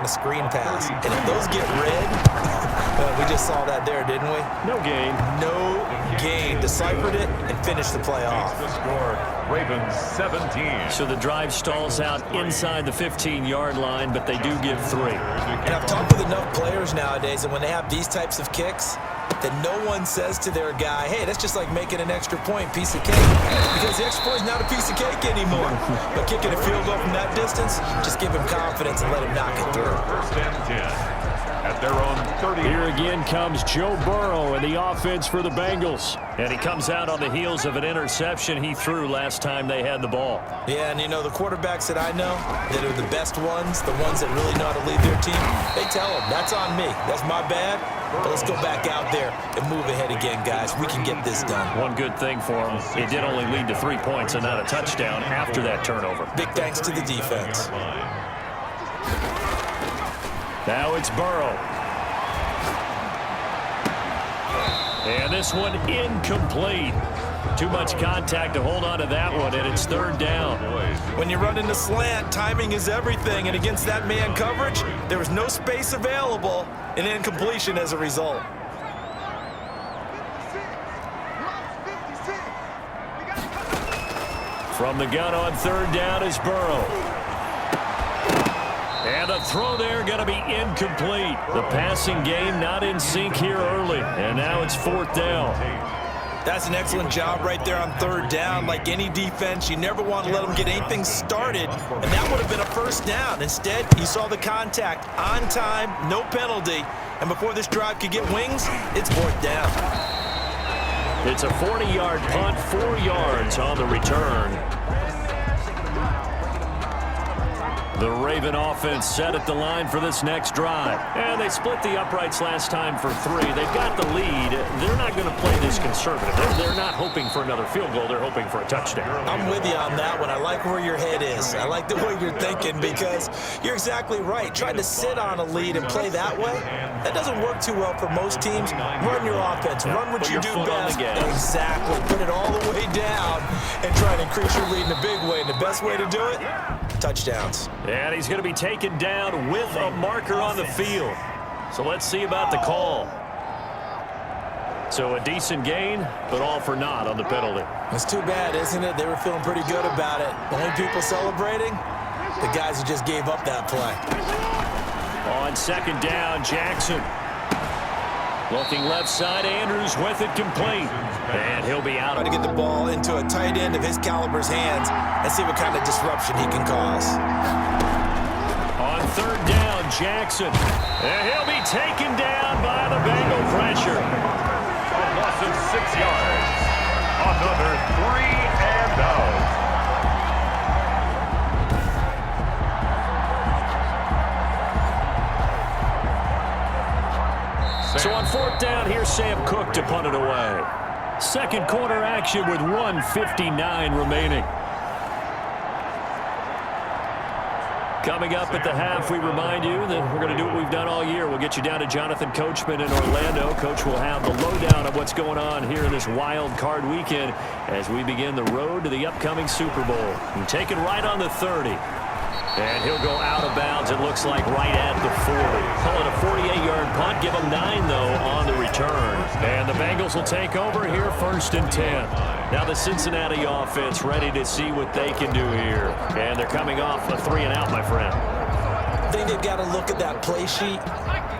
screen pass. And if those get read, well, we just saw that there, didn't we? No gain. No gain. Deciphered it and finished the play off. The score, Ravens 17. So the drive stalls out inside the 15-yard line, but they do give 3. And I've talked with enough players nowadays that when they have these types of kicks, that no one says to their guy, hey, that's just like making an extra point, piece of cake. Because the extra point is not a piece of cake anymore. But kicking a field goal from that distance, just give him confidence and let him knock it through. First and 10. At their own 30. Here again comes Joe Burrow and the offense for the Bengals. And he comes out on the heels of an interception he threw last time they had the ball. Yeah, and you know, the quarterbacks that I know that are the best ones, the ones that really know how to lead their team, they tell them, that's on me. That's my bad. But let's go back out there and move ahead again, guys. We can get this done. One good thing for him, it did only lead to 3 points and not a touchdown after that turnover. Big thanks to the defense. Now it's Burrow. And this one incomplete. Too much contact to hold on to that one, and it's 3rd down. When you run into slant, timing is everything, and against that man coverage, there was no space available, and incompletion as a result. From the gun on 3rd down is Burrow. And the throw there going to be incomplete. The passing game not in sync here early, and now it's 4th down. That's an excellent job right there on 3rd down. Like any defense, you never want to let them get anything started, and that would have been a 1st down. Instead, you saw the contact on time, no penalty, and before this drive could get wings, it's 4th down. It's a 40-yard punt, 4 yards on the return. The Raven offense set at the line for this next drive. And they split the uprights last time for 3. They've got the lead. They're not going to play this conservative. They're not hoping for another field goal. They're hoping for a touchdown. I'm with you on that one. I like where your head is. I like the way you're thinking because you're exactly right. Trying to sit on a lead and play that way, that doesn't work too well for most teams. Run your offense. Run what you do best. Exactly. Put it all the way down and try and increase your lead in a big way. And the best way to do it? Touchdowns. And he's going to be taken down with a marker on the field. So let's see about the call. So a decent gain, but all for naught on the penalty. It's too bad, isn't it? They were feeling pretty good about it. The only people celebrating, the guys who just gave up that play. On 2nd down, Jackson. Looking left side, Andrews with it complete. And he'll be out. Try to get the ball into a tight end of his caliber's hands and see what kind of disruption he can cause. On 3rd down, Jackson. And he'll be taken down by the Bengal pressure. A loss of 6 yards. Another 3 and out. So on 4th down, here's Sam Cook to punt it away. 2nd quarter action with 1:59 remaining. Coming up at the half, we remind you that we're going to do what we've done all year. We'll get you down to Jonathan Coachman in Orlando. Coach will have the lowdown of what's going on here in this wild card weekend as we begin the road to the upcoming Super Bowl. And taken right on the 30. And he'll go out of bounds, it looks like, right at the 40. Call it a 48-yard punt. Give them 9, though, on the return. And the Bengals will take over here 1st and 10. Now the Cincinnati offense ready to see what they can do here. And they're coming off a 3-and-out, my friend. I think they've got to look at that play sheet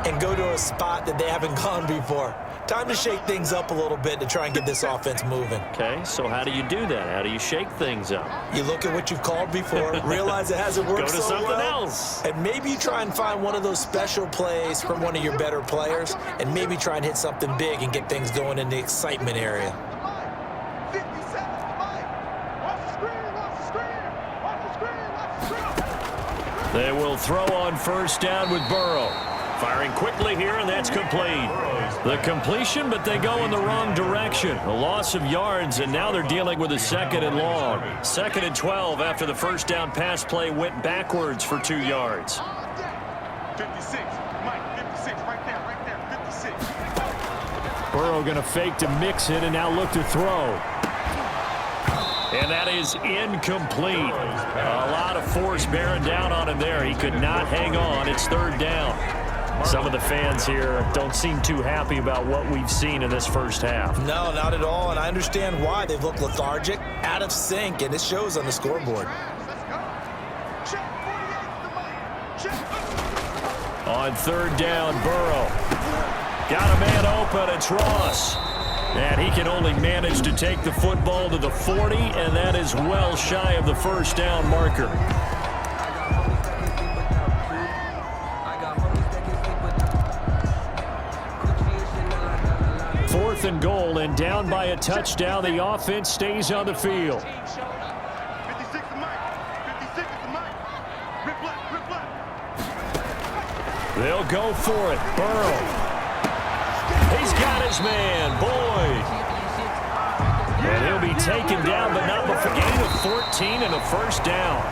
and go to a spot that they haven't gone before. Time to shake things up a little bit to try and get this offense moving. Okay, so how do you do that? How do you shake things up? You look at what you've called before, realize it hasn't worked Go to so something well, else. and maybe you try and find one of those special plays from one of your better players, and maybe try and hit something big and get things going in the excitement area. They will throw on 1st down with Burrow. Firing quickly here, and that's complete. The completion, but they go in the wrong direction. A loss of yards, and now they're dealing with a 2nd and long. 2nd and 12 after the 1st down pass play went backwards for 2 yards. 56, Mike, 56, right there, 56. Burrow going to fake to mix it, and now look to throw. And that is incomplete. A lot of force bearing down on him there. He could not hang on. It's third down. Some of the fans here don't seem too happy about what we've seen in this first half. No, not at all, and I understand why. They've looked lethargic, out of sync, and it shows on the scoreboard. On third down, Burrow. Got a man open. It's Ross. And he can only manage to take the football to the 40, and that is well shy of the first down marker. Fourth and goal, and down by a touchdown. The offense stays on the field. They'll go for it. Burrow. He's got his man, Boyd. And he'll be taken down, but not before a gain of 14 and a first down.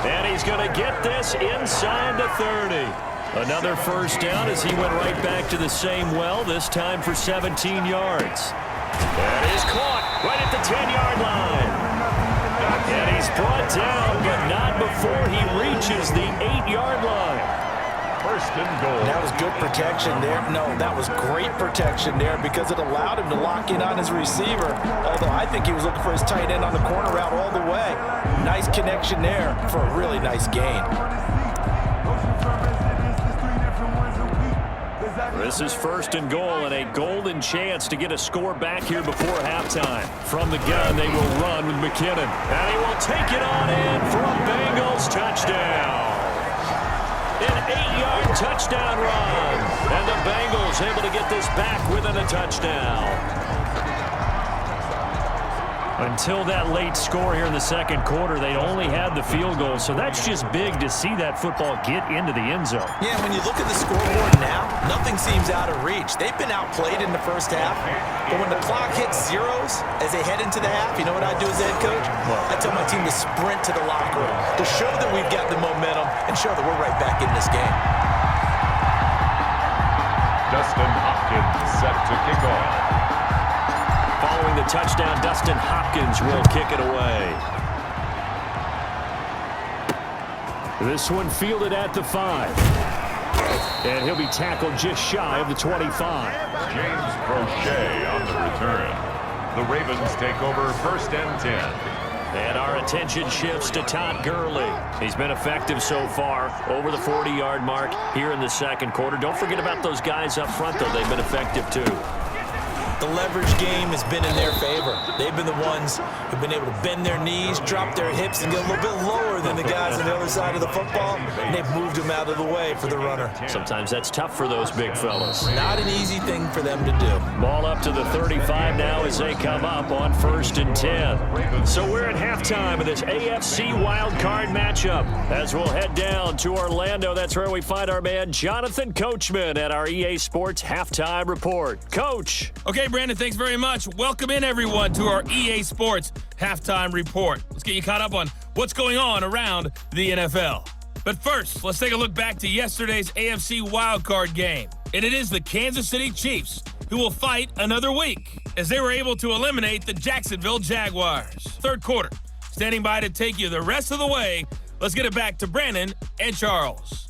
And he's going to get this inside the 30. Another first down as he went right back to the same well, this time for 17 yards. That is caught right at the 10-yard line. And he's brought down, but not before he reaches the 8-yard line. First and goal. That was good protection there. No, that was great protection there because it allowed him to lock in on his receiver. Although I think he was looking for his tight end on the corner route all the way. Nice connection there for a really nice gain. This is first and goal and a golden chance to get a score back here before halftime. From the gun, they will run with McKinnon. And he will take it on in for a Bengals touchdown. An 8-yard touchdown run. And the Bengals able to get this back within a touchdown. Until that late score here in the second quarter, they only had the field goal. So that's just big to see that football get into the end zone. Yeah, when you look at the scoreboard now, nothing seems out of reach. They've been outplayed in the first half. But when the clock hits zeros as they head into the half, you know what I do as head coach? I tell my team to sprint to the locker room to show that we've got the momentum and show that we're right back in this game. Dustin Hopkins set to kick off. Following the touchdown, Dustin Hopkins will kick it away. This one fielded at the 5. And he'll be tackled just shy of the 25. James Crochet on the return. The Ravens take over first and 10. And our attention shifts to Todd Gurley. He's been effective so far, over the 40-yard mark here in the second quarter. Don't forget about those guys up front, though. They've been effective, too. The leverage game has been in their favor. They've been the ones who've been able to bend their knees, drop their hips, and get a little bit lower than the guys on the other side of the football, and they've moved them out of the way for the runner. Sometimes that's tough for those big fellas. Not an easy thing for them to do. Ball up to the 35 now as they come up on first and 10. So we're at halftime of this AFC wildcard matchup. As we'll head down to Orlando, that's where we find our man Jonathan Coachman at our EA Sports Halftime Report. Coach. Okay, Brandon, thanks very much. Welcome in, everyone, to our EA Sports Halftime Report. Let's get you caught up on what's going on around the NFL. But first, let's take a look back to yesterday's AFC wildcard game. And it is the Kansas City Chiefs who will fight another week as they were able to eliminate the Jacksonville Jaguars. Third quarter, standing by to take you the rest of the way. Let's get it back to Brandon and Charles.